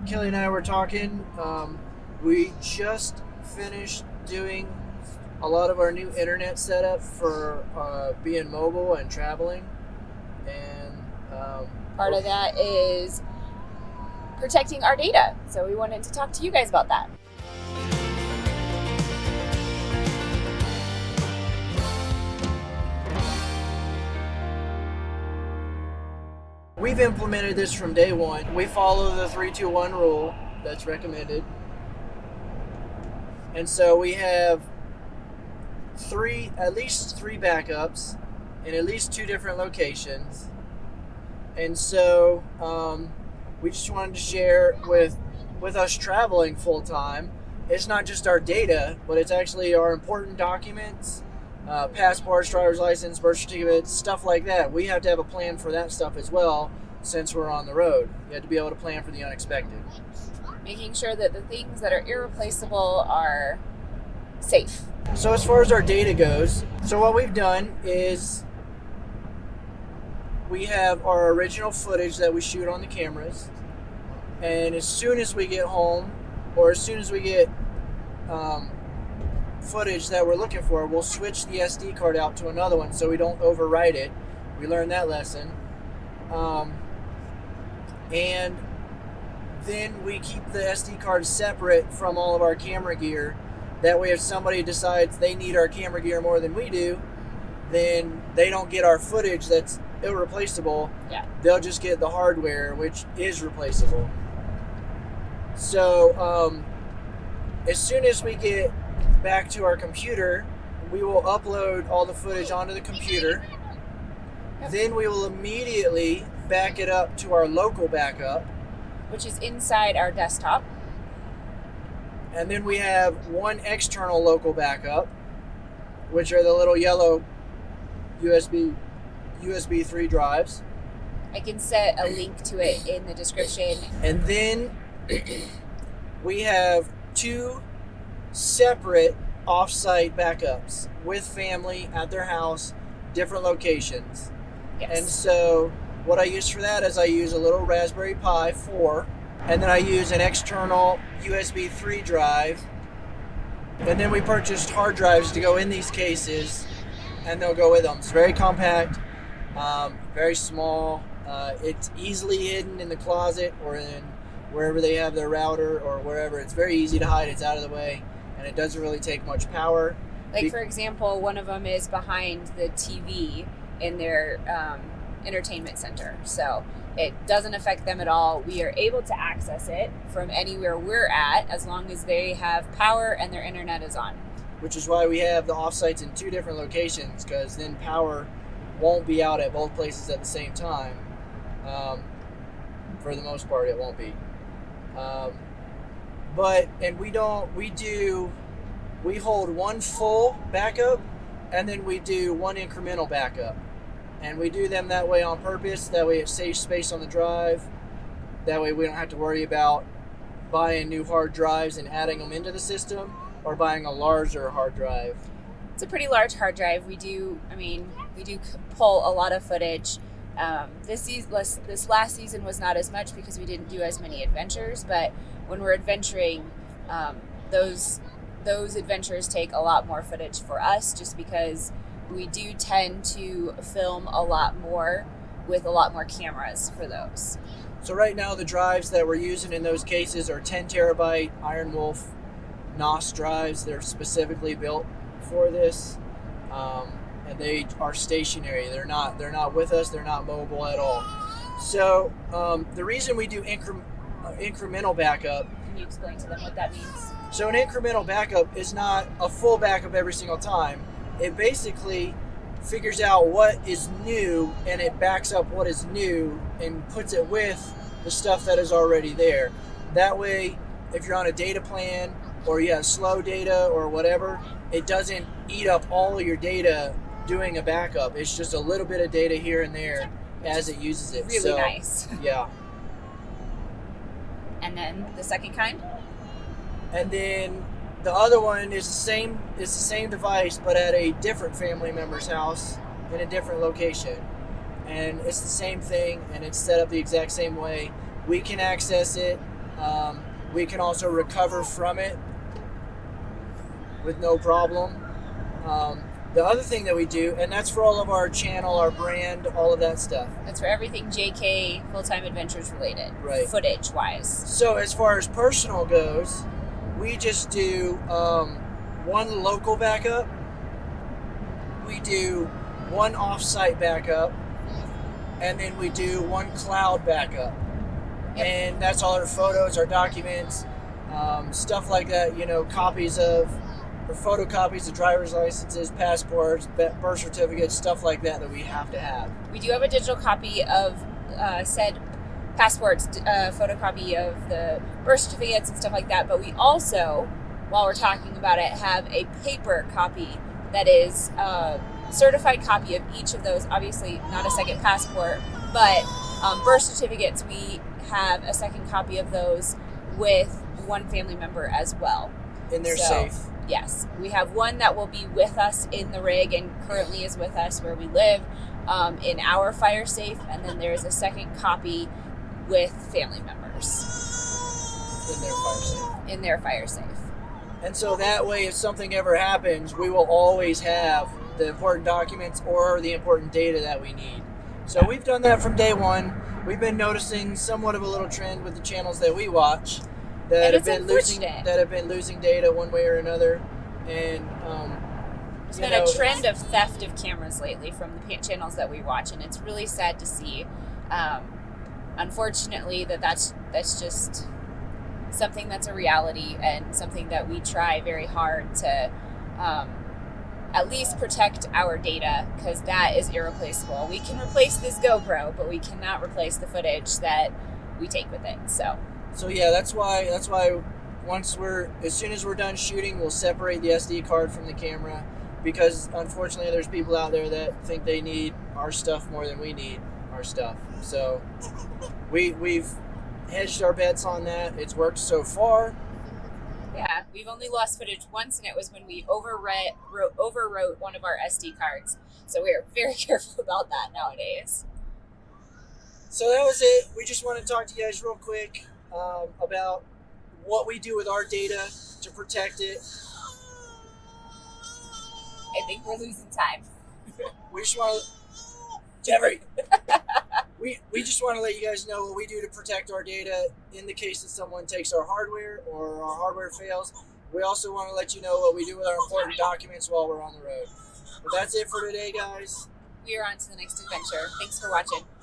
Kelly and I were talking. We just finished doing a lot of our new internet setup for being mobile and traveling. And Part of that is protecting our data. So we wanted to talk to you guys about that. we've implemented this from day one. We follow the 3-2-1 rule that's recommended. And so we have at least three backups in at least two different locations. And so we just wanted to share with us traveling full time. It's not just our data, but it's actually our important documents, passports, driver's license, birth certificates, stuff like that. We have to have a plan for that stuff as well since we're on the road. You have to be able to plan for the unexpected. Making sure that the things that are irreplaceable are safe. So as far as our data goes, so what we've done is we have our original footage that we shoot on the cameras, and as soon as we get home, or as soon as we get footage that we're looking for, we'll switch the SD card out to another one so we don't overwrite it. We learned that lesson. And then we keep the SD card separate from all of our camera gear. That way if somebody decides they need our camera gear more than we do, then they don't get our footage that's irreplaceable. Yeah. They'll just get the hardware, which is replaceable. So as soon as we get back to our computer, we will upload all the footage onto the computer. Yep. Then we will immediately back it up to our local backup, which is inside our desktop. And then we have one external local backup, which are the little yellow USB 3 drives. I can set a link to it in the description. And then we have two separate off-site backups with family at their house, different locations. Yes. And so what I use for that is I use a little Raspberry Pi 4, and then I use an external USB 3 drive. And then we purchased hard drives to go in these cases, and they'll go with them. It's very compact, very small. It's easily hidden in the closet or in wherever they have their router or wherever. It's very easy to hide. It's out of the way, and it doesn't really take much power. Like, for example, one of them is behind the TV in their entertainment center. So it doesn't affect them at all. We are able to access it from anywhere we're at as long as they have power and their internet is on. Which is why we have the offsites in two different locations, because then power won't be out at both places at the same time. For the most part, it won't be. We hold one full backup, and then we do one incremental backup. And we do them that way on purpose. That way it saves space on the drive. That way we don't have to worry about buying new hard drives and adding them into the system, or buying a larger hard drive. It's a pretty large hard drive. We do pull a lot of footage. This last season was not as much because we didn't do as many adventures, but when we're adventuring, those adventures take a lot more footage for us, just because we do tend to film a lot more with a lot more cameras for those. So right now the drives that we're using in those cases are 10 terabyte Iron Wolf NOS drives. They're specifically built for this, and they are stationary. They're not with us. They're not mobile at all. So the reason we do incremental backup. Can you explain to them what that means? So an incremental backup is not a full backup every single time. It basically figures out what is new, and it backs up what is new and puts it with the stuff that is already there. That way, if you're on a data plan or you have slow data or whatever, it doesn't eat up all of your data doing a backup. It's just a little bit of data here and there as it uses it. Really nice. Yeah. And then the second kind? And then the other one is the same device, but at a different family member's house in a different location. And it's the same thing, and it's set up the exact same way. We can access it We can also recover from it with no problem. The other thing that we do, and that's for all of our channel, our brand, all of that stuff. That's for everything JK Full-Time Adventures related, right? Footage-wise. So as far as personal goes, we just do one local backup. We do one off-site backup, and then we do one cloud backup. Yep. And that's all our photos, our documents, stuff like that. Copies of, or photocopies of driver's licenses, passports, birth certificates, stuff like that we have to have. We do have a digital copy of said passports, photocopy of the birth certificates and stuff like that. But we also, while we're talking about it, have a paper copy that is a certified copy of each of those. Obviously, not a second passport, but birth certificates. We have a second copy of those with one family member as well. And they're safe. Yes, we have one that will be with us in the rig and currently is with us where we live in our fire safe, and then there's a second copy with family members in their fire safe. In their fire safe. And so that way, if something ever happens, we will always have the important documents or the important data that we need. So we've done that from day one. We've been noticing somewhat of a little trend with the channels that we watch that have been losing data one way or another, and there's been a trend of theft of cameras lately from the channels that we watch, and it's really sad to see. Unfortunately, that's just something that's a reality and something that we try very hard to at least protect our data, because that is irreplaceable. We can replace this GoPro, but we cannot replace the footage that we take with it. So yeah, that's why as soon as we're done shooting, we'll separate the SD card from the camera, because unfortunately there's people out there that think they need our stuff more than we need our stuff. So we've hedged our bets on that. It's worked so far. Yeah, we've only lost footage once, and it was when we overwrote one of our SD cards. So we are very careful about that nowadays. So that was it. We just want to talk to you guys real quick about what we do with our data to protect it. I think we're losing time. We just want to... Jeffrey! We just want to let you guys know what we do to protect our data in the case that someone takes our hardware or our hardware fails. We also want to let you know what we do with our important documents while we're on the road. But that's it for today, guys. We are on to the next adventure. Thanks for watching.